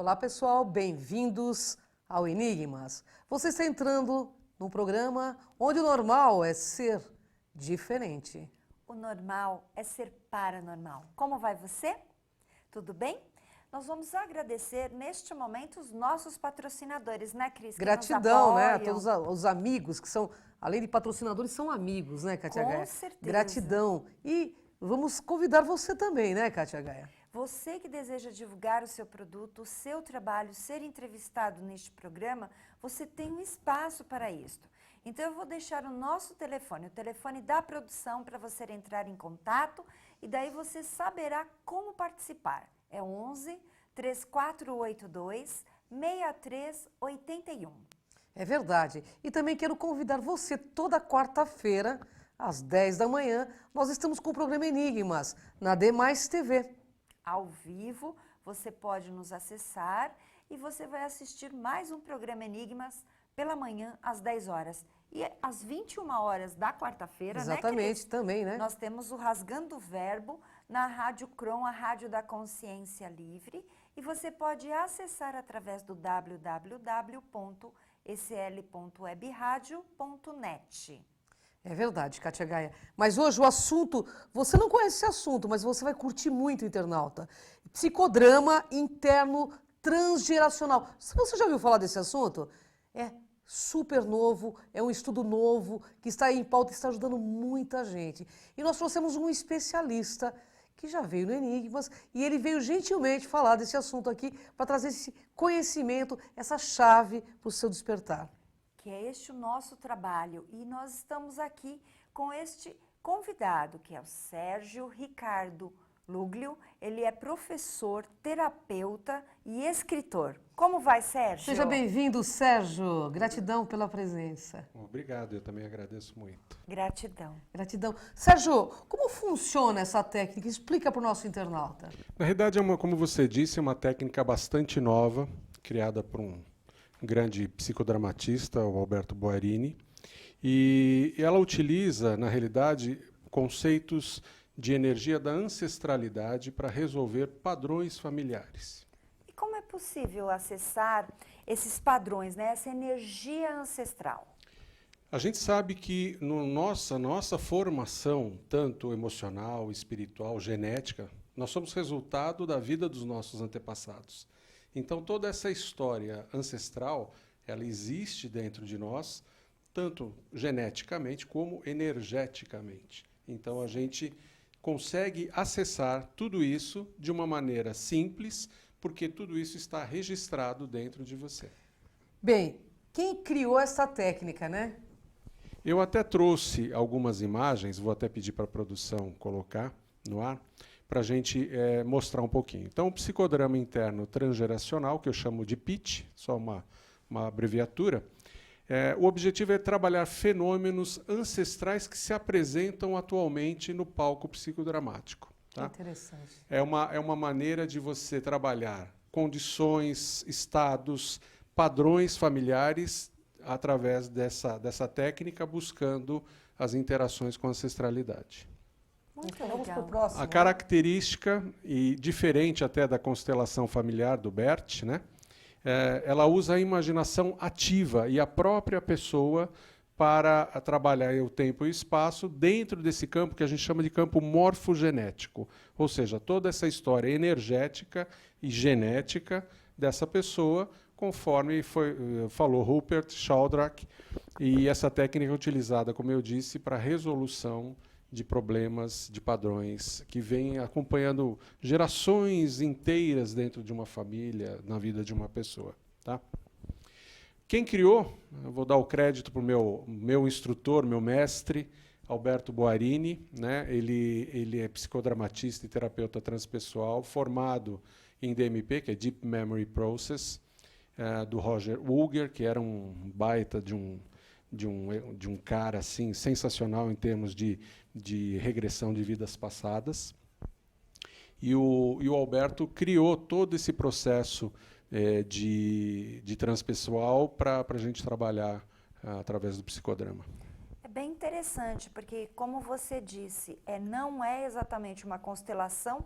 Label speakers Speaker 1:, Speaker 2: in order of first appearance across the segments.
Speaker 1: Olá, pessoal, bem-vindos ao Enigmas. Você está entrando num programa onde o normal é ser diferente.
Speaker 2: O normal é ser paranormal. Como vai você? Tudo bem? Nós vamos agradecer neste momento os nossos patrocinadores, né, Cris? Que
Speaker 1: Gratidão,
Speaker 2: nos
Speaker 1: né, a
Speaker 2: apoiam.
Speaker 1: todos os amigos que são, além de patrocinadores, são amigos, né, Cátia
Speaker 2: Com
Speaker 1: Gaia?
Speaker 2: certeza.
Speaker 1: Gratidão. E vamos convidar você também, né, Cátia Gaia?
Speaker 2: Você que deseja divulgar o seu produto, o seu trabalho, ser entrevistado neste programa, você tem um espaço para isto. Então eu vou deixar o nosso telefone, o telefone da produção, para você entrar em contato e daí você saberá como participar. É 11 3482 6381.
Speaker 1: É verdade. E também quero convidar você toda quarta-feira, às 10 da manhã, nós estamos com o programa Enigmas, na Demais TV.
Speaker 2: Ao vivo, você pode nos acessar e você vai assistir mais um programa Enigmas pela manhã, às 10 horas. E às 21 horas da quarta-feira, né,
Speaker 1: Exatamente,
Speaker 2: Cris?
Speaker 1: também, né?
Speaker 2: Nós temos o Rasgando o Verbo na Rádio Cron, a Rádio da Consciência Livre. E você pode acessar através do www.ecl.webradio.net.
Speaker 1: É verdade, Cátia Gaia. Mas hoje o assunto, você não conhece esse assunto, mas você vai curtir muito, internauta. Psicodrama interno transgeracional. Você já ouviu falar desse assunto? É super novo, é um estudo novo, que está aí em pauta e está ajudando muita gente. E nós trouxemos um especialista que já veio no Enigmas e ele veio gentilmente falar desse assunto aqui para trazer esse conhecimento, essa chave para o seu despertar.
Speaker 2: Que é este o nosso trabalho. E nós estamos aqui com este convidado, que é o Sérgio Ricardo Luglio. Ele é professor, terapeuta e escritor. Como vai, Sérgio?
Speaker 1: Seja bem-vindo, Sérgio. Gratidão pela presença.
Speaker 3: Obrigado, eu também agradeço muito.
Speaker 2: Gratidão.
Speaker 1: Gratidão. Sérgio, como funciona essa técnica? Explica para o nosso internauta.
Speaker 3: Na realidade, como você disse, é uma técnica bastante nova, criada por um grande psicodramatista, o Alberto Boarini, e ela utiliza, na realidade, conceitos de energia da ancestralidade para resolver padrões familiares.
Speaker 2: E como é possível acessar esses padrões, né? Essa energia ancestral?
Speaker 3: A gente sabe que nossa formação, tanto emocional, espiritual, genética, nós somos resultado da vida dos nossos antepassados. Então, toda essa história ancestral, ela existe dentro de nós, tanto geneticamente como energeticamente. Então, a gente consegue acessar tudo isso de uma maneira simples, porque tudo isso está registrado dentro de você.
Speaker 1: Bem, quem criou essa técnica, né?
Speaker 3: Eu até trouxe algumas imagens, vou até pedir para a produção colocar no ar, para a gente mostrar um pouquinho. Então, o psicodrama interno transgeracional, que eu chamo de PIT, só uma abreviatura, o objetivo é trabalhar fenômenos ancestrais que se apresentam atualmente no palco psicodramático. Tá?
Speaker 1: Interessante.
Speaker 3: É uma maneira de você trabalhar condições, estados, padrões familiares através dessa técnica, buscando as interações com a ancestralidade.
Speaker 2: Muito
Speaker 1: Então, vamos para o
Speaker 2: legal.
Speaker 1: próximo.
Speaker 3: A característica, e diferente até da constelação familiar do Bert, né, ela usa a imaginação ativa e a própria pessoa para trabalhar o tempo e o espaço dentro desse campo que a gente chama de campo morfogenético. Ou seja, toda essa história energética e genética dessa pessoa, conforme falou Rupert Sheldrake, e essa técnica é utilizada, como eu disse, para resolução de problemas, de padrões, que vêm acompanhando gerações inteiras dentro de uma família, na vida de uma pessoa. Tá? Quem criou, eu vou dar o crédito para o meu instrutor, meu mestre, Alberto Boarini, né? Ele é psicodramatista e terapeuta transpessoal, formado em DMP, que é Deep Memory Process, do Roger Woolger, que era um baita de um cara assim, sensacional em termos de regressão de vidas passadas. E o Alberto criou todo esse processo de transpessoal para a gente trabalhar através do psicodrama.
Speaker 2: É bem interessante, porque, como você disse, não é exatamente uma constelação,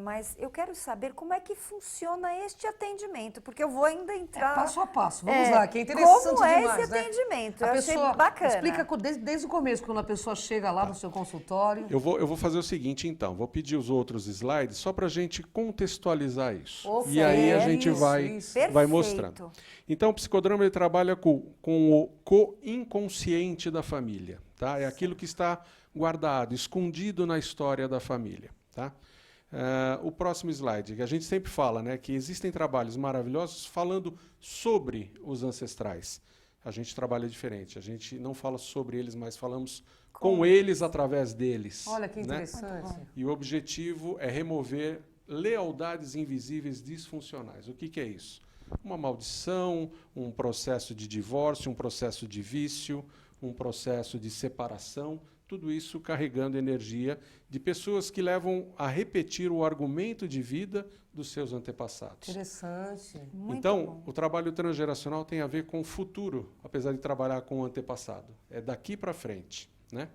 Speaker 2: Mas eu quero saber como é que funciona este atendimento, porque eu vou ainda entrar...
Speaker 1: Passo a passo, vamos lá, que é interessante
Speaker 2: como é
Speaker 1: demais,
Speaker 2: esse
Speaker 1: né?
Speaker 2: atendimento?
Speaker 1: A
Speaker 2: Eu
Speaker 1: pessoa,
Speaker 2: achei bacana.
Speaker 1: explica desde o começo, quando a pessoa chega lá no seu consultório.
Speaker 3: Eu vou fazer o seguinte, então. Vou pedir os outros slides só para a gente contextualizar isso.
Speaker 1: Opa,
Speaker 3: e aí a
Speaker 1: é
Speaker 3: gente
Speaker 1: isso,
Speaker 3: vai
Speaker 1: isso.
Speaker 2: Perfeito.
Speaker 3: mostrando. Então, o psicodrama ele trabalha com o co-inconsciente da família. Tá? É aquilo que está guardado, escondido na história da família. Tá? O próximo slide, que a gente sempre fala, né, que existem trabalhos maravilhosos falando sobre os ancestrais. A gente trabalha diferente, a gente não fala sobre eles, mas falamos com eles através deles.
Speaker 1: Olha que
Speaker 3: né?
Speaker 1: interessante.
Speaker 3: E o objetivo é remover lealdades invisíveis disfuncionais. O que é isso? Uma maldição, um processo de divórcio, um processo de vício, um processo de separação, tudo isso carregando energia de pessoas que levam a repetir o argumento de vida dos seus antepassados.
Speaker 1: Interessante.
Speaker 2: Muito
Speaker 3: Então,
Speaker 2: bom.
Speaker 3: o trabalho transgeracional tem a ver com o futuro, apesar de trabalhar com o antepassado. É daqui para frente, né?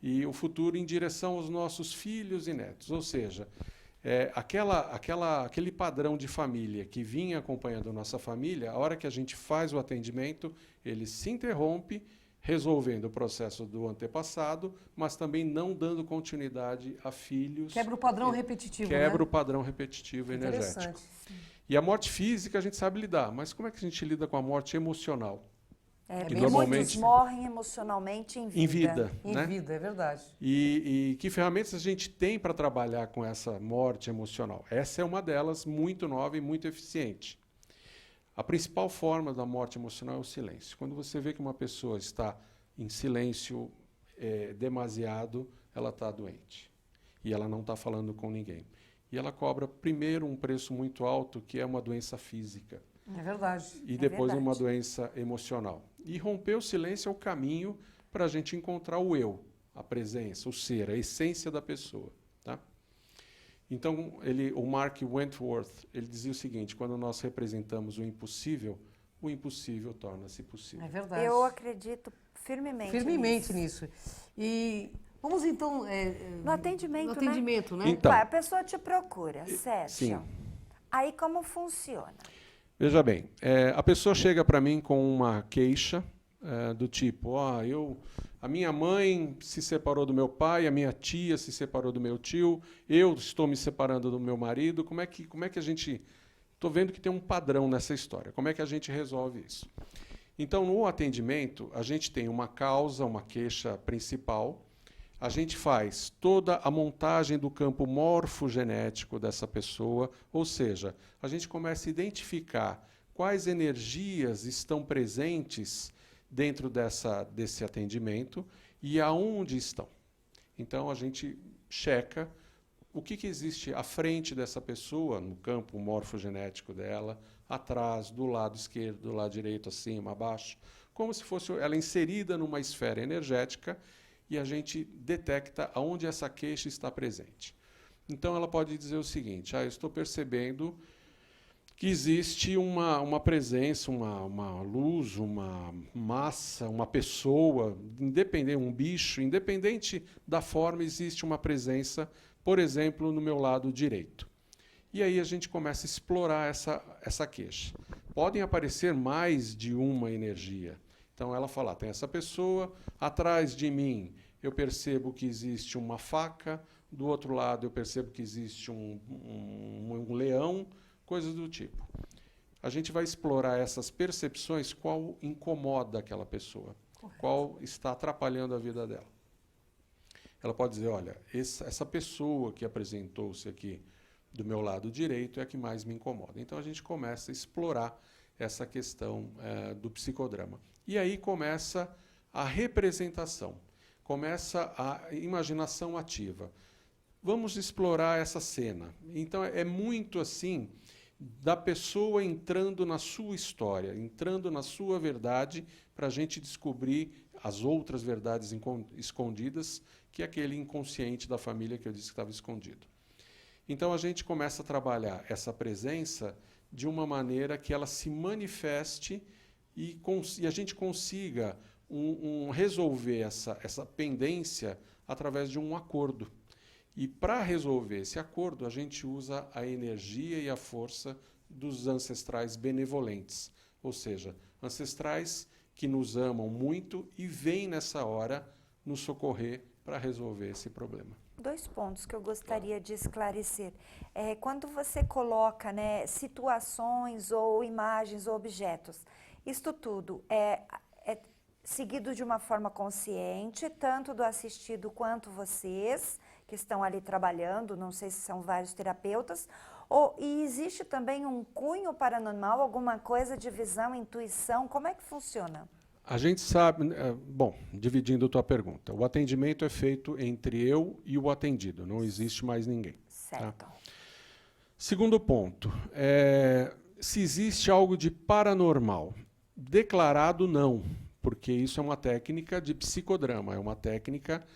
Speaker 3: E o futuro em direção aos nossos filhos e netos. Ou seja, aquele padrão de família que vinha acompanhando a nossa família, a hora que a gente faz o atendimento, ele se interrompe, resolvendo o processo do antepassado, mas também não dando continuidade a filhos.
Speaker 1: Quebra o padrão repetitivo,
Speaker 3: Quebra
Speaker 1: né?
Speaker 3: o padrão repetitivo energético.
Speaker 1: Interessante.
Speaker 3: E a morte física a gente sabe lidar, mas como é que a gente lida com a morte emocional?
Speaker 1: É
Speaker 3: que
Speaker 1: bem
Speaker 2: Muitos
Speaker 3: normalmente
Speaker 2: morrem emocionalmente em vida.
Speaker 3: em vida,
Speaker 1: Em
Speaker 3: né?
Speaker 1: vida, é verdade.
Speaker 3: E que ferramentas a gente tem para trabalhar com essa morte emocional? Essa é uma delas, muito nova e muito eficiente. A principal forma da morte emocional é o silêncio. Quando você vê que uma pessoa está em silêncio demasiado, ela está doente. E ela não está falando com ninguém. E ela cobra, primeiro, um preço muito alto, que é uma doença física.
Speaker 1: É verdade.
Speaker 3: E depois
Speaker 2: verdade.
Speaker 3: uma doença emocional. E romper o silêncio é o caminho para a gente encontrar o eu, a presença, o ser, a essência da pessoa. Tá? Então, o Mark Wentworth, ele dizia o seguinte, quando nós representamos o impossível torna-se possível.
Speaker 1: É verdade.
Speaker 2: Eu acredito firmemente
Speaker 1: Firmemente
Speaker 2: nisso.
Speaker 1: nisso. E vamos então...
Speaker 2: No atendimento,
Speaker 1: no atendimento, né?
Speaker 3: Então,
Speaker 2: Vai, a pessoa te procura, Sérgio.
Speaker 3: sim.
Speaker 2: Aí como funciona?
Speaker 3: Veja bem, a pessoa chega para mim com uma queixa do tipo, a minha mãe se separou do meu pai, a minha tia se separou do meu tio, eu estou me separando do meu marido, como é que a gente... Estou vendo que tem um padrão nessa história, como é que a gente resolve isso? Então, no atendimento, a gente tem uma causa, uma queixa principal, a gente faz toda a montagem do campo morfogenético dessa pessoa, ou seja, a gente começa a identificar quais energias estão presentes dentro desse atendimento e aonde estão. Então, a gente checa o que existe à frente dessa pessoa, no campo morfogenético dela, atrás, do lado esquerdo, do lado direito, acima, abaixo, como se fosse ela inserida numa esfera energética, e a gente detecta aonde essa queixa está presente. Então, ela pode dizer o seguinte, eu estou percebendo que existe uma presença, uma luz, uma massa, uma pessoa, um bicho, independente da forma, existe uma presença, por exemplo, no meu lado direito. E aí a gente começa a explorar essa queixa. Podem aparecer mais de uma energia. Então ela fala, tem essa pessoa, atrás de mim eu percebo que existe uma faca, do outro lado eu percebo que existe um leão, coisas do tipo. A gente vai explorar essas percepções, qual incomoda aquela pessoa, qual está atrapalhando a vida dela. Ela pode dizer, olha, essa pessoa que apresentou-se aqui do meu lado direito é a que mais me incomoda. Então a gente começa a explorar essa questão do psicodrama. E aí começa a representação, começa a imaginação ativa. Vamos explorar essa cena. Então é muito assim, da pessoa entrando na sua história, entrando na sua verdade, para a gente descobrir as outras verdades escondidas, que é aquele inconsciente da família que eu disse que estava escondido. Então a gente começa a trabalhar essa presença de uma maneira que ela se manifeste e a gente consiga resolver essa pendência através de um acordo. E para resolver esse acordo, a gente usa a energia e a força dos ancestrais benevolentes, ou seja, ancestrais que nos amam muito e vêm nessa hora nos socorrer para resolver esse problema.
Speaker 2: 2 pontos que eu gostaria de esclarecer. Quando você coloca, né, situações ou imagens ou objetos, isto tudo é seguido de uma forma consciente, tanto do assistido quanto vocês, que estão ali trabalhando, não sei se são vários terapeutas, e existe também um cunho paranormal, alguma coisa de visão, intuição, como é que funciona?
Speaker 3: A gente sabe, bom, dividindo a tua pergunta, o atendimento é feito entre eu e o atendido, não existe mais ninguém.
Speaker 2: Certo.
Speaker 3: Tá? Segundo ponto, se existe algo de paranormal, declarado não, porque isso é uma técnica de psicodrama, é uma técnica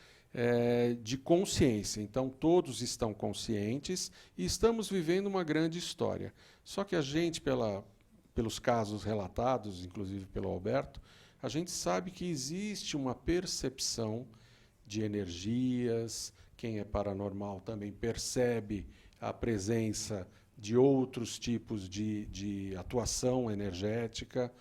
Speaker 3: de consciência. Então, todos estão conscientes e estamos vivendo uma grande história. Só que a gente, pelos casos relatados, inclusive pelo Alberto, a gente sabe que existe uma percepção de energias. Quem é paranormal também percebe a presença de outros tipos de atuação energética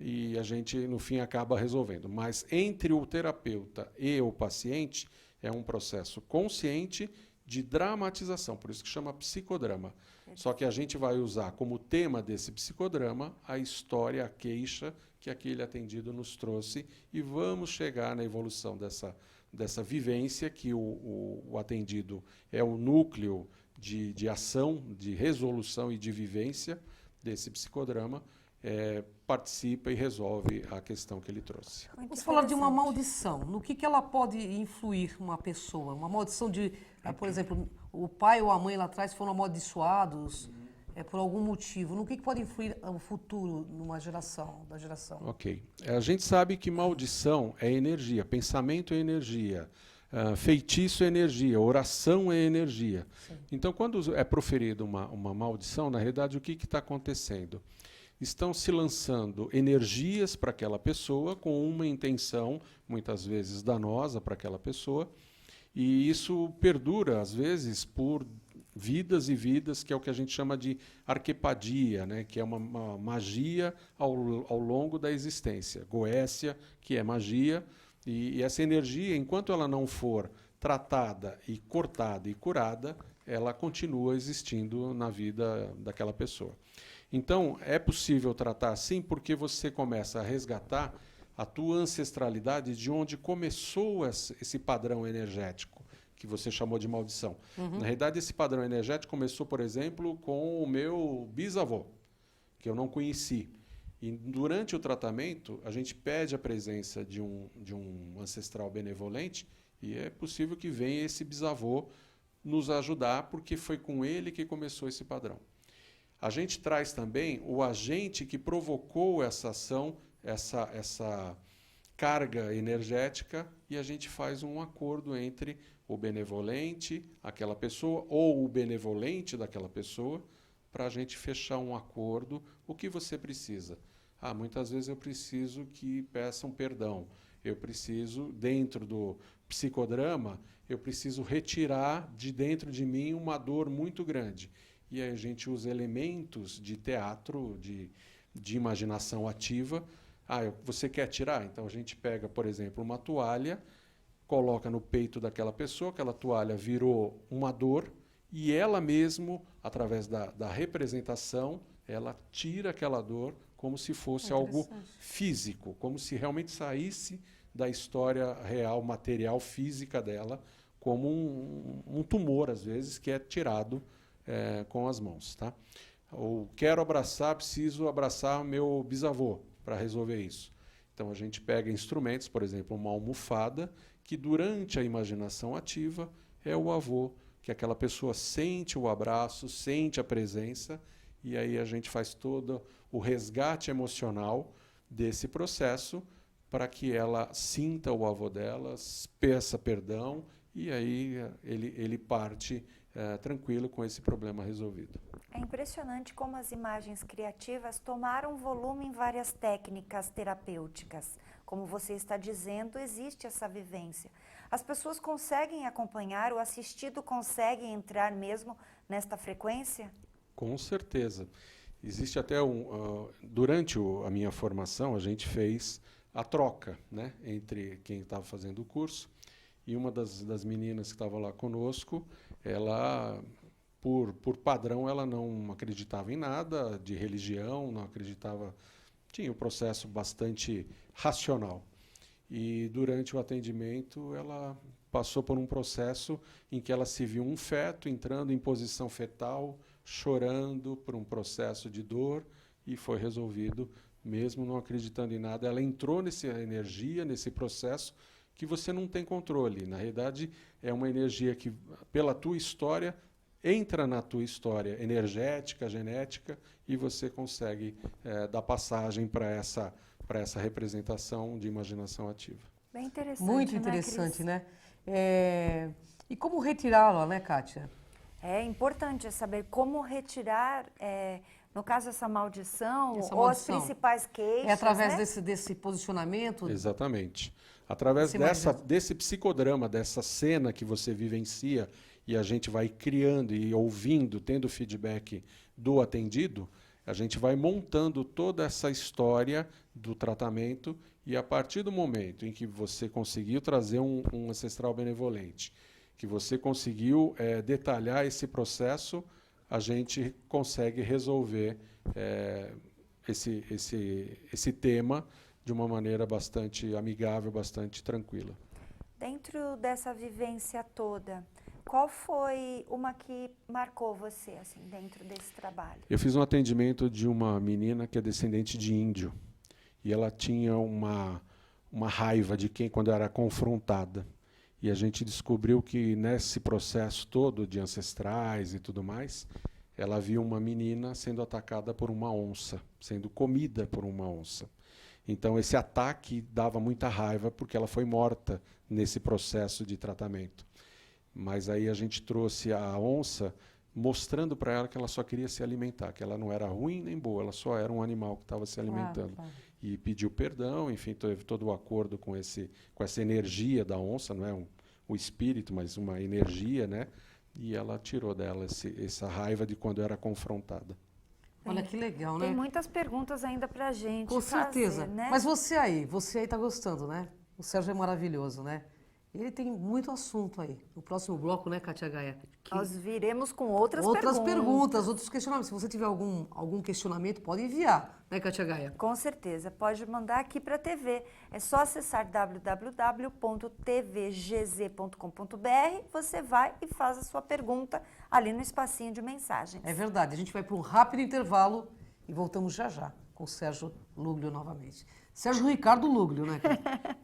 Speaker 3: e a gente, no fim, acaba resolvendo. Mas entre o terapeuta e o paciente é um processo consciente de dramatização, por isso que chama psicodrama. Só que a gente vai usar como tema desse psicodrama a história, a queixa que aquele atendido nos trouxe e vamos chegar na evolução dessa vivência que o atendido é o núcleo de ação, de resolução e de vivência desse psicodrama, participa e resolve a questão que ele trouxe.
Speaker 1: Vamos falar de uma maldição. No que ela pode influir uma pessoa? Uma maldição de, por exemplo, o pai ou a mãe lá atrás foram amaldiçoados por algum motivo. No que pode influir o futuro numa geração, da geração?
Speaker 3: Ok. A gente sabe que maldição é energia, pensamento é energia, feitiço é energia, oração é energia. Sim. Então, quando é proferida uma maldição, na realidade, o que está acontecendo? Estão se lançando energias para aquela pessoa com uma intenção, muitas vezes danosa para aquela pessoa, e isso perdura, às vezes, por vidas e vidas, que é o que a gente chama de arquepadia, né? Que é uma magia ao longo da existência. Goécia, que é magia, e essa energia, enquanto ela não for tratada e cortada e curada, ela continua existindo na vida daquela pessoa. Então, é possível tratar assim porque você começa a resgatar a tua ancestralidade de onde começou esse padrão energético, que você chamou de maldição. Uhum. Na realidade, esse padrão energético começou, por exemplo, com o meu bisavô, que eu não conheci. E durante o tratamento, a gente pede a presença de um ancestral benevolente e é possível que venha esse bisavô nos ajudar, porque foi com ele que começou esse padrão. A gente traz também o agente que provocou essa ação, essa carga energética, e a gente faz um acordo entre o benevolente, aquela pessoa, ou o benevolente daquela pessoa, para a gente fechar um acordo. O que você precisa? Muitas vezes eu preciso que peçam perdão. Eu preciso, dentro do psicodrama, eu preciso retirar de dentro de mim uma dor muito grande. E aí a gente usa elementos de teatro, de imaginação ativa. Você quer tirar? Então a gente pega, por exemplo, uma toalha, coloca no peito daquela pessoa, aquela toalha virou uma dor, e ela mesmo, através da representação, ela tira aquela dor como se fosse algo físico, como se realmente saísse da história real, material, física dela, como um tumor, às vezes, que é tirado com as mãos. Tá? Ou quero abraçar, preciso abraçar meu bisavô para resolver isso. Então a gente pega instrumentos, por exemplo, uma almofada, que durante a imaginação ativa é o avô, que aquela pessoa sente o abraço, sente a presença, e aí a gente faz todo o resgate emocional desse processo para que ela sinta o avô dela, peça perdão, e aí ele parte tranquilo com esse problema resolvido.
Speaker 2: É impressionante como as imagens criativas tomaram volume em várias técnicas terapêuticas. Como você está dizendo, existe essa vivência. As pessoas conseguem acompanhar, o assistido consegue entrar mesmo nesta frequência?
Speaker 3: Com certeza. Existe até durante a minha formação, a gente fez a troca, né, entre quem estava fazendo o curso e uma das meninas que estava lá conosco, ela, por padrão, ela não acreditava em nada de religião, não acreditava, tinha um processo bastante racional. E durante o atendimento, ela passou por um processo em que ela se viu um feto entrando em posição fetal, chorando por um processo de dor, e foi resolvido, mesmo não acreditando em nada. Ela entrou nessa energia, nesse processo, que você não tem controle. Na realidade, é uma energia que, pela tua história, entra na tua história energética, genética, e você consegue dar passagem para essa representação de imaginação ativa.
Speaker 2: Bem interessante,
Speaker 1: muito interessante, né? E como retirá-la, né, Kátia?
Speaker 2: É importante saber como retirar, no caso, essa maldição,
Speaker 1: Essa
Speaker 2: ou as
Speaker 1: maldição.
Speaker 2: principais queixas.
Speaker 1: É através
Speaker 2: né?
Speaker 1: desse posicionamento?
Speaker 3: Exatamente. Através desse psicodrama, dessa cena que você vivencia, e a gente vai criando e ouvindo, tendo feedback do atendido, a gente vai montando toda essa história do tratamento, e a partir do momento em que você conseguiu trazer um ancestral benevolente, que você conseguiu detalhar esse processo, a gente consegue resolver esse tema de uma maneira bastante amigável, bastante tranquila.
Speaker 2: Dentro dessa vivência toda, qual foi uma que marcou você, assim, dentro desse trabalho?
Speaker 3: Eu fiz um atendimento de uma menina que é descendente de índio, e ela tinha uma raiva de quando era confrontada. E a gente descobriu que nesse processo todo de ancestrais e tudo mais, ela viu uma menina sendo atacada por uma onça, sendo comida por uma onça. Então esse ataque dava muita raiva porque ela foi morta nesse processo de tratamento. Mas aí a gente trouxe a onça mostrando para ela que ela só queria se alimentar, que ela não era ruim nem boa, ela só era um animal que estava se alimentando.
Speaker 1: Claro.
Speaker 3: E pediu perdão, enfim, teve todo o acordo com essa energia da onça, não é o espírito, mas uma energia, né? E ela tirou dela essa raiva de quando era confrontada.
Speaker 1: Olha que legal, né?
Speaker 2: Tem muitas perguntas ainda pra gente
Speaker 1: Com certeza.
Speaker 2: fazer, né?
Speaker 1: Mas você aí tá gostando, né? O Sérgio é maravilhoso, né? Ele tem muito assunto aí. No próximo bloco, né, Kátia Gaia?
Speaker 2: Nós viremos com outras
Speaker 1: perguntas, outros questionamentos. Se você tiver algum questionamento, pode enviar, né, Kátia Gaia?
Speaker 2: Com certeza, pode mandar aqui para a TV. É só acessar www.tvgz.com.br, você vai e faz a sua pergunta ali no espacinho de mensagens.
Speaker 1: É verdade. A gente vai para um rápido intervalo e voltamos já já com o Sérgio Luglio novamente. Sérgio Ricardo Luglio, né, Kátia?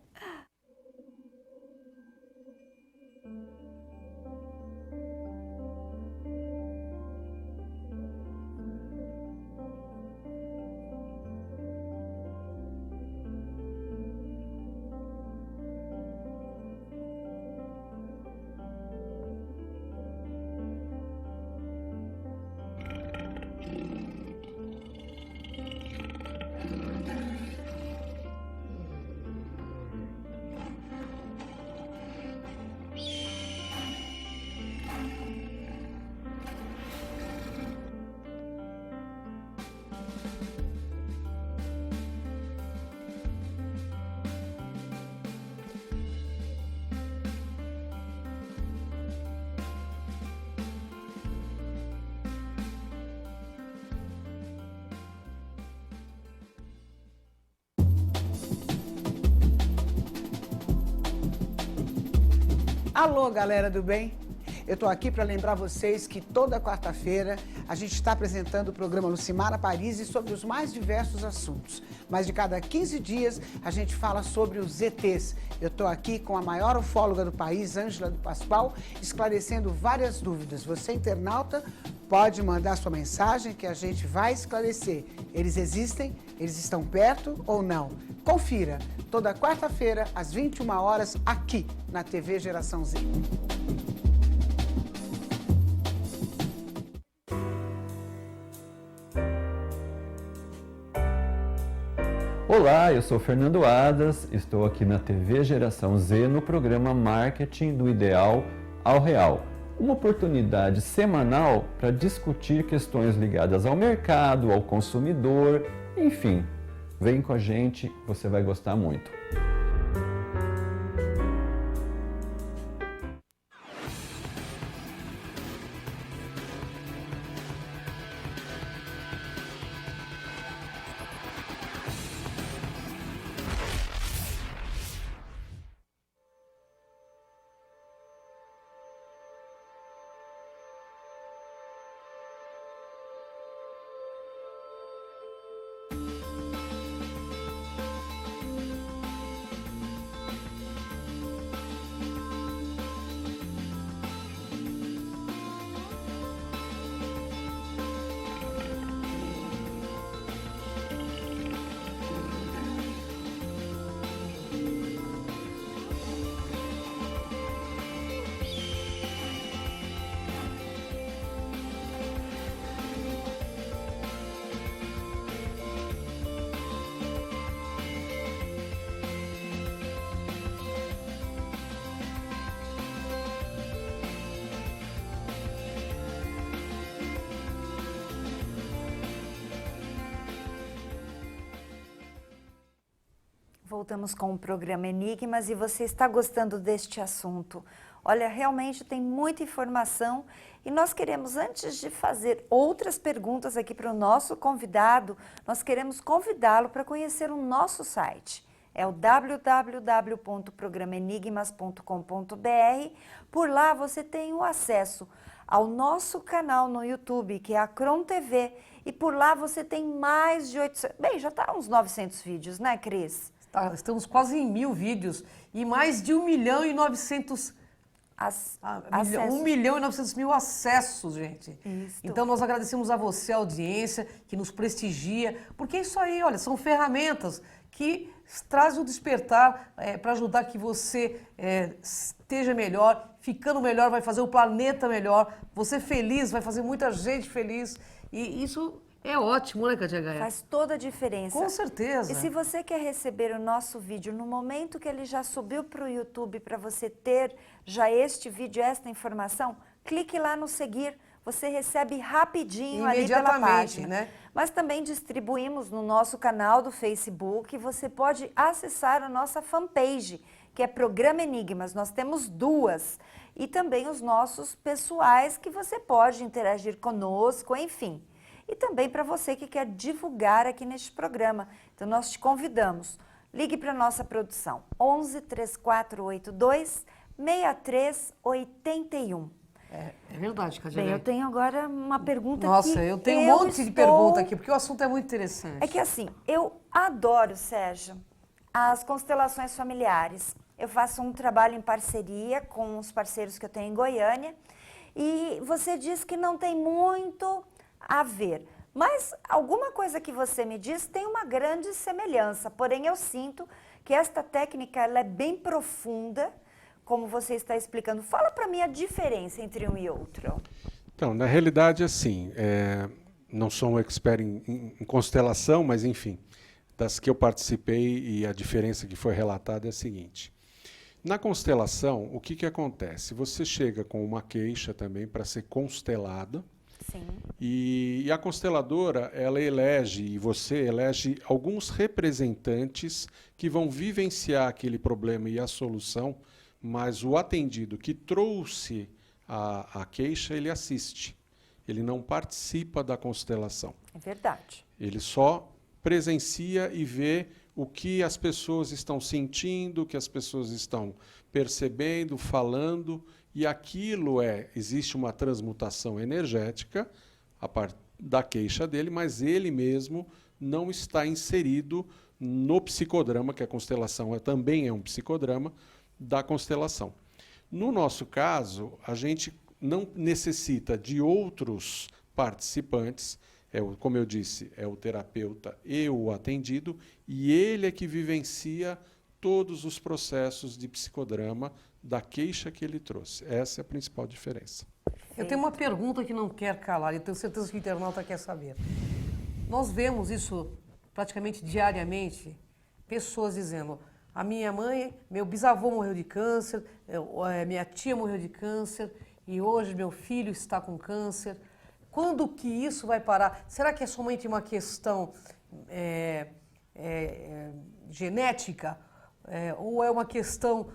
Speaker 4: Alô, galera do bem? Eu estou aqui para lembrar vocês que toda quarta-feira a gente está apresentando o programa Lucimara Paris sobre os mais diversos assuntos. Mas de cada 15 dias a gente fala sobre os ETs. Eu estou aqui com a maior ufóloga do país, Ângela do Pascoal, esclarecendo várias dúvidas. Você, internauta, pode mandar sua mensagem que a gente vai esclarecer. Eles existem? Eles estão perto ou não? Confira, toda quarta-feira, às 21 horas, aqui na TV Geração Z.
Speaker 5: Olá, eu sou Fernando Adas, estou aqui na TV Geração Z no programa Marketing do Ideal ao Real. Uma oportunidade semanal para discutir questões ligadas ao mercado, ao consumidor, enfim. Vem com a gente, você vai gostar muito.
Speaker 2: Voltamos com o programa Enigmas e você está gostando deste assunto. Olha, realmente tem muita informação e nós queremos, antes de fazer outras perguntas aqui para o nosso convidado, nós queremos convidá-lo para conhecer o nosso site. É o www.programenigmas.com.br. Por lá você tem o acesso ao nosso canal no YouTube, que é a Cron TV, e por lá você tem mais de 800... Bem, já está uns 900 vídeos, né, Cris?
Speaker 1: Estamos quase em 1000 vídeos e mais de 1.900.000 1.900.000 acessos, gente.
Speaker 2: Isso.
Speaker 1: Então nós agradecemos a você, a audiência, que nos prestigia, porque é isso aí, olha, são ferramentas que trazem o despertar para ajudar que você esteja melhor, ficando melhor, vai fazer o planeta melhor, você feliz, vai fazer muita gente feliz, e isso é ótimo, né, Katia Gaia?
Speaker 2: Faz toda a diferença.
Speaker 1: Com certeza.
Speaker 2: E se você quer receber o nosso vídeo no momento que ele já subiu para o YouTube, para você ter já este vídeo, esta informação, clique lá no seguir, você recebe rapidinho ali pela página.
Speaker 1: Né?
Speaker 2: Mas também distribuímos no nosso canal do Facebook, você pode acessar a nossa fanpage, que é Programa Enigmas, nós temos 2. E também os nossos pessoais, que você pode interagir conosco, enfim. E também para você que quer divulgar aqui neste programa. Então, nós te convidamos. Ligue para a nossa produção, 11 3482 6381.
Speaker 1: É verdade, Katia
Speaker 2: Bem,
Speaker 1: Gaia.
Speaker 2: eu tenho agora uma pergunta
Speaker 1: Nossa, eu tenho um monte de pergunta aqui, porque o assunto é muito interessante.
Speaker 2: É que assim, eu adoro, Sérgio, as constelações familiares. Eu faço um trabalho em parceria com os parceiros que eu tenho em Goiânia. E você diz que não tem muito a ver. Mas alguma coisa que você me diz tem uma grande semelhança. Porém, eu sinto que esta técnica ela é bem profunda, como você está explicando. Fala para mim a diferença entre um e outro.
Speaker 3: Então, na realidade, assim, não sou um expert em constelação, mas, enfim, das que eu participei e a diferença que foi relatada é a seguinte. Na constelação, o que acontece? Você chega com uma queixa também para ser constelada.
Speaker 2: Sim.
Speaker 3: E a consteladora, ela elege, e você elege alguns representantes que vão vivenciar aquele problema e a solução, mas o atendido que trouxe a queixa, ele assiste. Ele não participa da constelação.
Speaker 2: É verdade.
Speaker 3: Ele só presencia e vê o que as pessoas estão sentindo, o que as pessoas estão percebendo, falando, e aquilo existe uma transmutação energética a partir da queixa dele, mas ele mesmo não está inserido no psicodrama, que a constelação também é um psicodrama, da constelação. No nosso caso, a gente não necessita de outros participantes, como eu disse, é o terapeuta e o atendido, e ele é que vivencia todos os processos de psicodrama da queixa que ele trouxe. Essa é a principal diferença.
Speaker 1: Eu tenho uma pergunta que não quer calar, e tenho certeza que o internauta quer saber. Nós vemos isso praticamente diariamente, pessoas dizendo: a minha mãe, meu bisavô morreu de câncer, minha tia morreu de câncer e hoje meu filho está com câncer. Quando que isso vai parar? Será que é somente uma questão genética? Ou é uma questão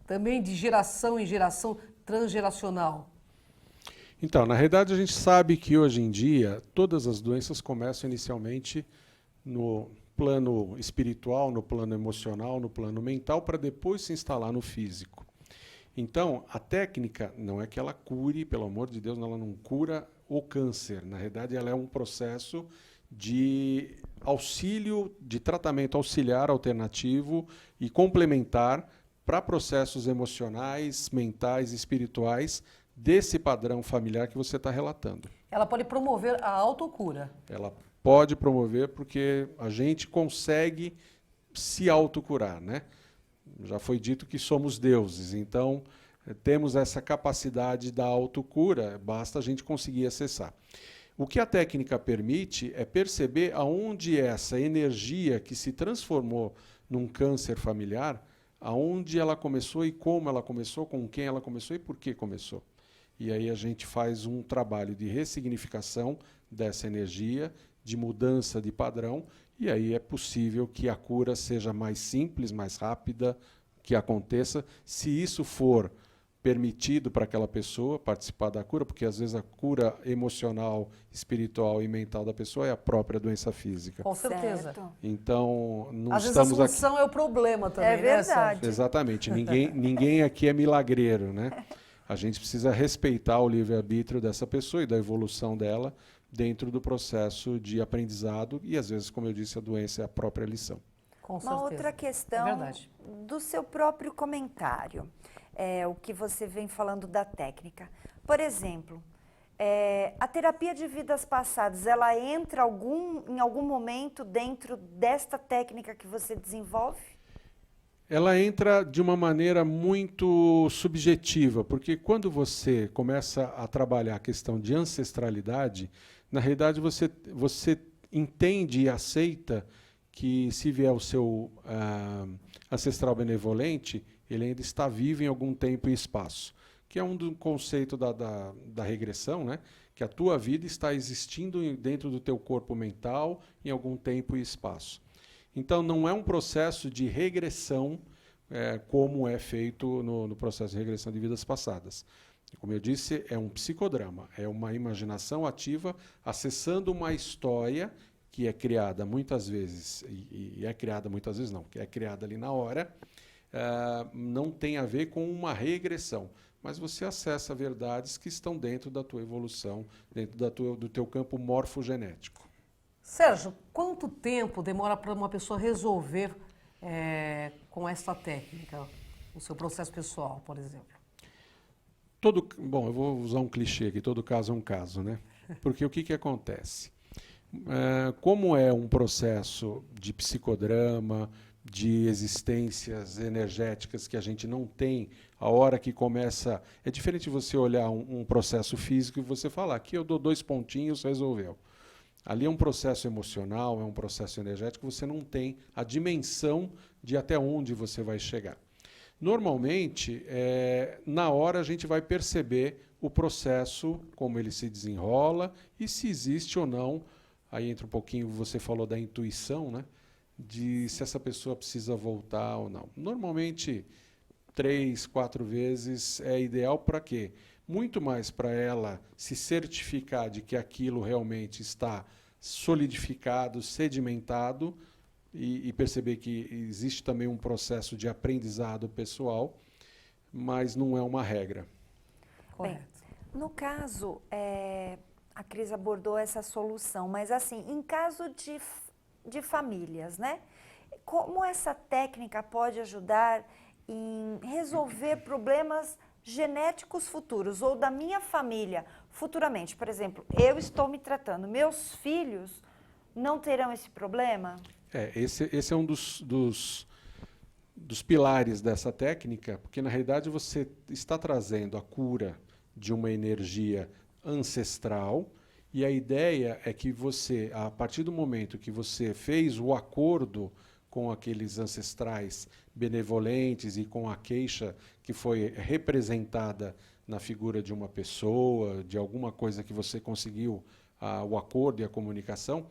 Speaker 1: também de geração em geração, transgeracional?
Speaker 3: Então, na realidade, a gente sabe que hoje em dia todas as doenças começam inicialmente no plano espiritual, no plano emocional, no plano mental, para depois se instalar no físico. Então, a técnica não é que ela cure, pelo amor de Deus, ela não cura o câncer. Na realidade, ela é um processo de auxílio, de tratamento auxiliar alternativo e complementar para processos emocionais, mentais, espirituais desse padrão familiar que você está relatando.
Speaker 1: Ela pode promover a autocura.
Speaker 3: Ela pode promover porque a gente consegue se autocurar, né? Já foi dito que somos deuses, então temos essa capacidade da autocura, basta a gente conseguir acessar. O que a técnica permite é perceber aonde essa energia que se transformou num câncer familiar, aonde ela começou e como ela começou, com quem ela começou e por que começou. E aí a gente faz um trabalho de ressignificação dessa energia, de mudança de padrão, e aí é possível que a cura seja mais simples, mais rápida, que aconteça, se isso for permitido para aquela pessoa participar da cura, porque às vezes a cura emocional, espiritual e mental da pessoa é a própria doença física.
Speaker 1: Com certeza.
Speaker 2: Certo.
Speaker 3: Então, não
Speaker 1: Às vezes a
Speaker 3: estamos aqui.
Speaker 1: solução é o problema também,
Speaker 2: É
Speaker 1: né,
Speaker 2: verdade.
Speaker 1: Sérgio?
Speaker 3: Exatamente. Ninguém aqui é milagreiro, né? A gente precisa respeitar o livre-arbítrio dessa pessoa e da evolução dela dentro do processo de aprendizado e, às vezes, como eu disse, a doença é a própria lição.
Speaker 1: Com
Speaker 2: Uma
Speaker 1: certeza.
Speaker 2: outra questão
Speaker 1: É verdade.
Speaker 2: do seu próprio comentário, o que você vem falando da técnica. Por exemplo, a terapia de vidas passadas, ela entra em algum momento dentro desta técnica que você desenvolve?
Speaker 3: Ela entra de uma maneira muito subjetiva, porque quando você começa a trabalhar a questão de ancestralidade, na realidade você entende e aceita que se vier o seu ancestral benevolente, ele ainda está vivo em algum tempo e espaço, que é um conceito da regressão, né? Que a tua vida está existindo dentro do teu corpo mental em algum tempo e espaço. Então, não é um processo de regressão como é feito no processo de regressão de vidas passadas. Como eu disse, é um psicodrama, é uma imaginação ativa acessando uma história que é criada muitas vezes, e é criada muitas vezes não, que é criada ali na hora, não tem a ver com uma regressão, mas você acessa verdades que estão dentro da tua evolução, dentro do teu campo morfogenético.
Speaker 1: Sérgio, quanto tempo demora para uma pessoa resolver com essa técnica o seu processo pessoal, por exemplo?
Speaker 3: Bom, eu vou usar um clichê aqui, todo caso é um caso, né? Porque o que acontece? Como é um processo de psicodrama, de existências energéticas que a gente não tem, a hora que começa... É diferente você olhar um processo físico e você falar, aqui eu dou 2 pontinhos, resolveu. Ali é um processo emocional, é um processo energético, você não tem a dimensão de até onde você vai chegar. Normalmente, na hora a gente vai perceber o processo, como ele se desenrola e se existe ou não. Aí entra um pouquinho, você falou da intuição, né? De se essa pessoa precisa voltar ou não. Normalmente, 3, 4 vezes é ideal para quê? Muito mais para ela se certificar de que aquilo realmente está solidificado, sedimentado e perceber que existe também um processo de aprendizado pessoal, mas não é uma regra.
Speaker 1: Correto.
Speaker 2: Bem, no caso, a Cris abordou essa solução, mas assim, em caso de famílias, né? Como essa técnica pode ajudar em resolver problemas genéticos futuros ou da minha família futuramente? Por exemplo, eu estou me tratando, meus filhos não terão esse problema?
Speaker 3: Esse é um dos pilares dessa técnica, porque na realidade você está trazendo a cura de uma energia ancestral E a ideia é que você, a partir do momento que você fez o acordo com aqueles ancestrais benevolentes e com a queixa que foi representada na figura de uma pessoa, de alguma coisa que você conseguiu o acordo e a comunicação,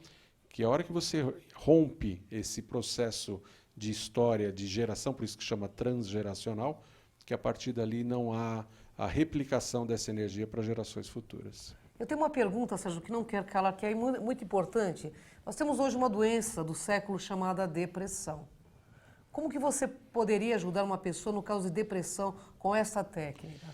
Speaker 3: que a hora que você rompe esse processo de história, de geração, por isso que chama transgeracional, que a partir dali não há a replicação dessa energia para gerações futuras.
Speaker 1: Eu tenho uma pergunta, Sérgio, que não quero calar, que é muito importante. Nós temos hoje uma doença do século chamada depressão. Como que você poderia ajudar uma pessoa no caso de depressão com essa técnica?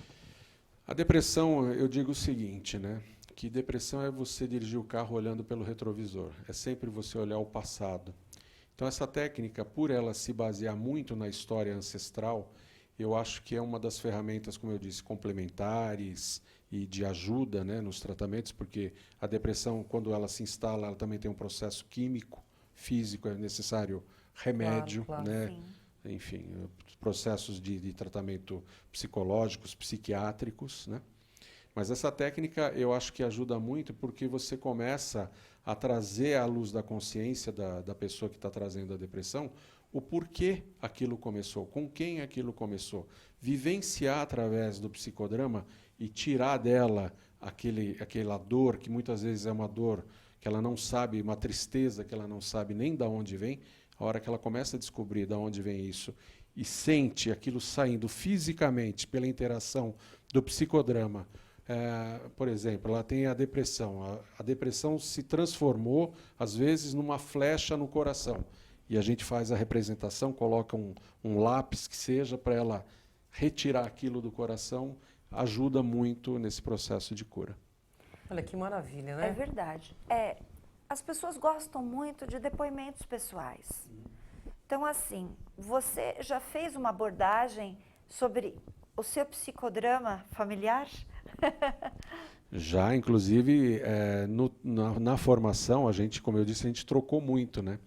Speaker 3: A depressão, eu digo o seguinte, né? Que depressão é você dirigir o carro olhando pelo retrovisor. É sempre você olhar o passado. Então essa técnica, por ela se basear muito na história ancestral, eu acho que é uma das ferramentas, como eu disse, complementares e de ajuda, né, nos tratamentos, porque a depressão, quando ela se instala, ela também tem um processo químico, físico, é necessário remédio,
Speaker 1: Claro,
Speaker 3: né?
Speaker 2: Sim.
Speaker 3: Enfim, processos de tratamento psicológicos, psiquiátricos, né? Mas essa técnica eu acho que ajuda muito porque você começa a trazer à luz da consciência da pessoa que está trazendo a depressão o porquê aquilo começou, com quem aquilo começou. Vivenciar através do psicodrama e tirar dela aquela dor, que muitas vezes é uma dor que ela não sabe, uma tristeza que ela não sabe nem de onde vem, a hora que ela começa a descobrir de onde vem isso e sente aquilo saindo fisicamente pela interação do psicodrama. Por exemplo, ela tem a depressão. A depressão se transformou, às vezes, numa flecha no coração. E a gente faz a representação, coloca um lápis que seja para ela retirar aquilo do coração, ajuda muito nesse processo de cura.
Speaker 1: Olha que maravilha, né?
Speaker 2: É verdade. As pessoas gostam muito de depoimentos pessoais. Então, assim, você já fez uma abordagem sobre o seu psicodrama familiar?
Speaker 3: Já, inclusive, na formação, a gente, como eu disse, a gente trocou muito, né?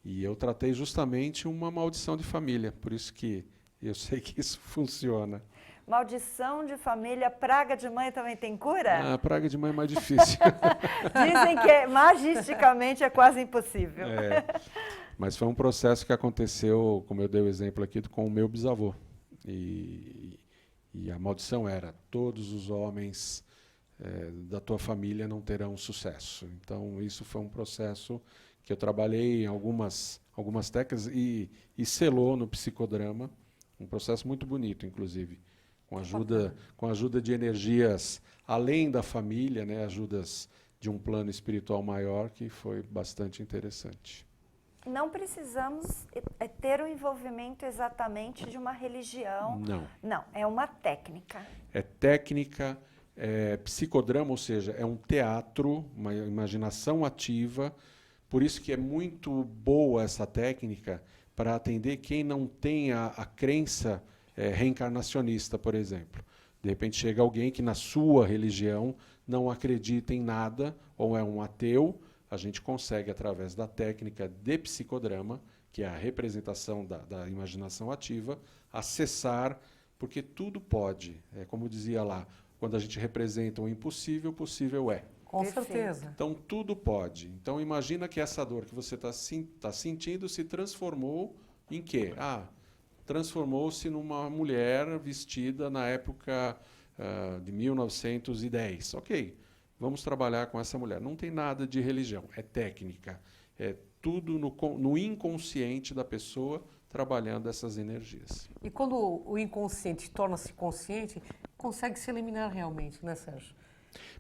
Speaker 3: E eu tratei justamente uma maldição de família, por isso que eu sei que isso funciona.
Speaker 2: Maldição de família, praga de mãe também tem cura?
Speaker 3: A praga de mãe é mais difícil.
Speaker 2: Dizem que magisticamente é quase impossível.
Speaker 3: Mas foi um processo que aconteceu, como eu dei o exemplo aqui, com o meu bisavô. E a maldição era: todos os homens da tua família não terão sucesso. Então, isso foi um processo que eu trabalhei em algumas técnicas e selou no psicodrama, um processo muito bonito, inclusive, com a ajuda de energias além da família, né, ajudas de um plano espiritual maior, que foi bastante interessante.
Speaker 2: Não precisamos ter o envolvimento exatamente de uma religião.
Speaker 3: Não.
Speaker 2: Não, é uma técnica.
Speaker 3: É técnica, psicodrama, ou seja, é um teatro, uma imaginação ativa. Por isso que é muito boa essa técnica para atender quem não tem a crença reencarnacionista, por exemplo. De repente chega alguém que na sua religião não acredita em nada, ou é um ateu. A gente consegue, através da técnica de psicodrama, que é a representação da imaginação ativa, acessar, porque tudo pode. É como dizia lá, quando a gente representa o impossível, o possível é.
Speaker 1: Com
Speaker 2: Perfeito.
Speaker 1: certeza.
Speaker 3: Então, tudo pode. Então, imagina que essa dor que você está sentindo se transformou em quê? Transformou-se numa mulher vestida na época de 1910. Ok, vamos trabalhar com essa mulher. Não tem nada de religião, é técnica. É tudo no inconsciente da pessoa trabalhando essas energias.
Speaker 1: E quando o inconsciente torna-se consciente, consegue se eliminar realmente, né, Sérgio?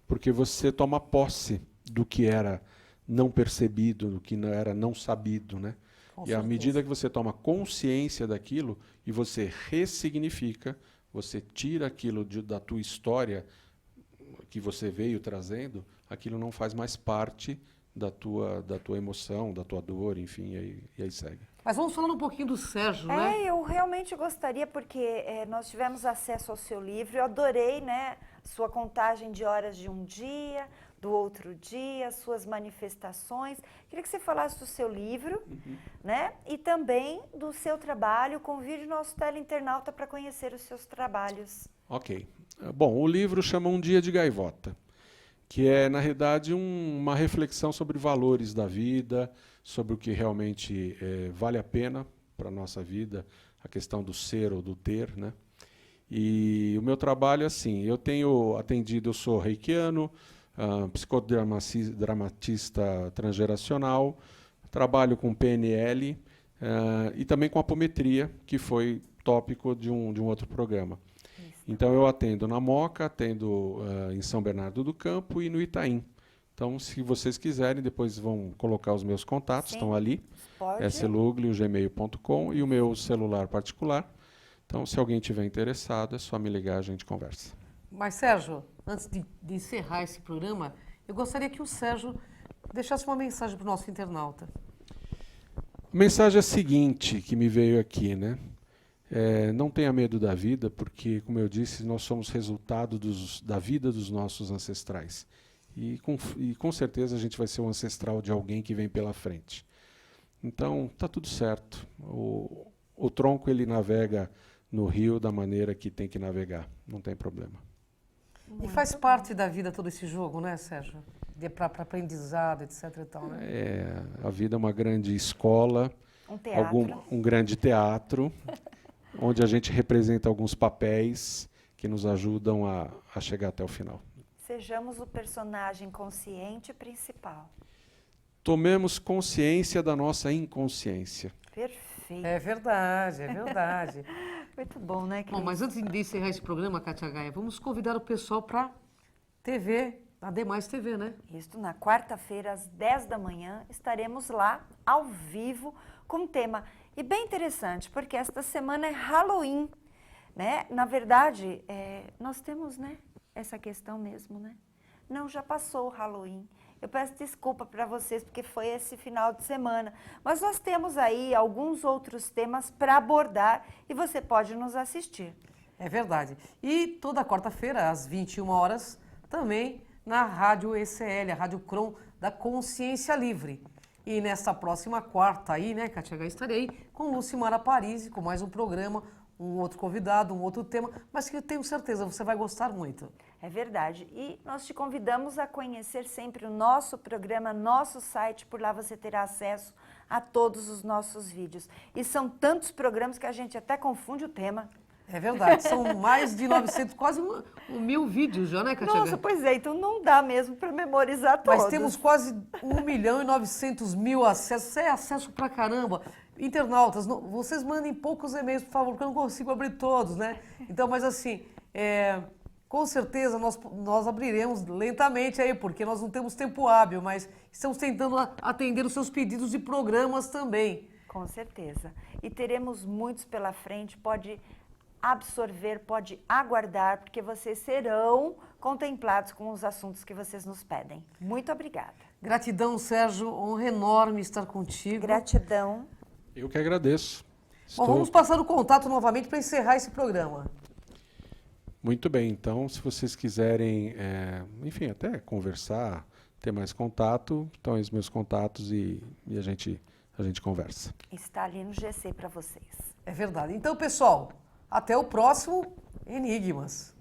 Speaker 3: Porque você toma posse do que era não percebido, do que era não sabido, né?
Speaker 1: Com
Speaker 3: E à
Speaker 1: certeza.
Speaker 3: medida que você toma consciência daquilo e você ressignifica, você tira aquilo da tua história que você veio trazendo, aquilo não faz mais parte da tua emoção, da tua dor, enfim, e aí segue.
Speaker 1: Mas vamos falar um pouquinho do Sérgio, né?
Speaker 2: Eu realmente gostaria, porque nós tivemos acesso ao seu livro, eu adorei, né, sua contagem de horas de um dia, do outro dia, suas manifestações. Queria que você falasse do seu livro, né, e também do seu trabalho. Convide o nosso teleinternauta para conhecer os seus trabalhos.
Speaker 3: Ok. Bom, o livro chama Um Dia de Gaivota, que é, na realidade, uma reflexão sobre valores da vida, sobre o que realmente vale a pena para a nossa vida, a questão do ser ou do ter, né? E o meu trabalho é assim, eu tenho atendido, eu sou reikiano, psicodramatista transgeracional, trabalho com PNL e também com apometria, que foi tópico de um outro programa. Então eu atendo na Moca, atendo em São Bernardo do Campo e no Itaim. Então, se vocês quiserem, depois vão colocar os meus contatos,
Speaker 2: Sim,
Speaker 3: estão ali,
Speaker 2: pode.
Speaker 3: sluglio@gmail.com e o meu celular particular. Então, se alguém tiver interessado, é só me ligar, a gente conversa.
Speaker 1: Mas, Sérgio, antes de encerrar esse programa, eu gostaria que o Sérgio deixasse uma mensagem para o nosso internauta.
Speaker 3: A mensagem é a seguinte, que me veio aqui, né? Não tenha medo da vida, porque, como eu disse, nós somos resultado da vida dos nossos ancestrais. E com certeza a gente vai ser um ancestral de alguém que vem pela frente. Então, tá tudo certo. O tronco, ele navega no rio da maneira que tem que navegar. Não tem problema.
Speaker 1: E faz parte da vida todo esse jogo, né, Sérgio? Para aprendizado, etc. e tal, né?
Speaker 3: A vida é uma grande escola,
Speaker 2: Um teatro.
Speaker 3: um grande teatro, onde a gente representa alguns papéis que nos ajudam a chegar até o final.
Speaker 2: Sejamos o personagem consciente principal.
Speaker 3: Tomemos consciência da nossa inconsciência.
Speaker 2: Perfeito.
Speaker 1: É verdade, é verdade.
Speaker 2: Muito bom, né, Cris?
Speaker 1: Bom, mas antes de encerrar esse programa, Kátia Gaia, vamos convidar o pessoal para TV, a Demais TV, né?
Speaker 2: Isso, na quarta-feira, às 10 da manhã, estaremos lá, ao vivo, com um tema. E bem interessante, porque esta semana é Halloween, né? Na verdade, nós temos, né, essa questão mesmo, né? Não, já passou o Halloween. Eu peço desculpa para vocês, porque foi esse final de semana. Mas nós temos aí alguns outros temas para abordar e você pode nos assistir.
Speaker 1: É verdade. E toda quarta-feira, às 21 horas, também na Rádio ECL, a Rádio Cron da Consciência Livre. E nesta próxima quarta aí, né, Kátia Gaia, estarei com Lucimara Parisi, com mais um programa, um outro convidado, um outro tema, mas que eu tenho certeza você vai gostar muito.
Speaker 2: É verdade. E nós te convidamos a conhecer sempre o nosso programa, nosso site, por lá você terá acesso a todos os nossos vídeos. E são tantos programas que a gente até confunde o tema.
Speaker 1: É verdade, são mais de 900, quase 1.000 vídeos já, né, Kátia
Speaker 2: Nossa,
Speaker 1: Gaia?
Speaker 2: pois é, então não dá mesmo para memorizar todos.
Speaker 1: Mas temos quase 1.900.000 acessos. Isso é acesso pra caramba. Internautas, vocês mandem poucos e-mails, por favor, porque eu não consigo abrir todos, né? Então, mas assim, com certeza nós abriremos lentamente aí, porque nós não temos tempo hábil, mas estamos tentando atender os seus pedidos de programas também.
Speaker 2: Com certeza. E teremos muitos pela frente, pode absorver, pode aguardar, porque vocês serão contemplados com os assuntos que vocês nos pedem. Muito obrigada.
Speaker 1: Gratidão, Sérgio, honra enorme estar contigo.
Speaker 2: Gratidão.
Speaker 3: Eu que agradeço.
Speaker 1: Bom, vamos passar o contato novamente para encerrar esse programa.
Speaker 3: Muito bem, então, se vocês quiserem, enfim, até conversar, ter mais contato, então os meus contatos e a gente conversa.
Speaker 2: Está ali no GC para vocês.
Speaker 1: É verdade. Então, pessoal, até o próximo Enigmas.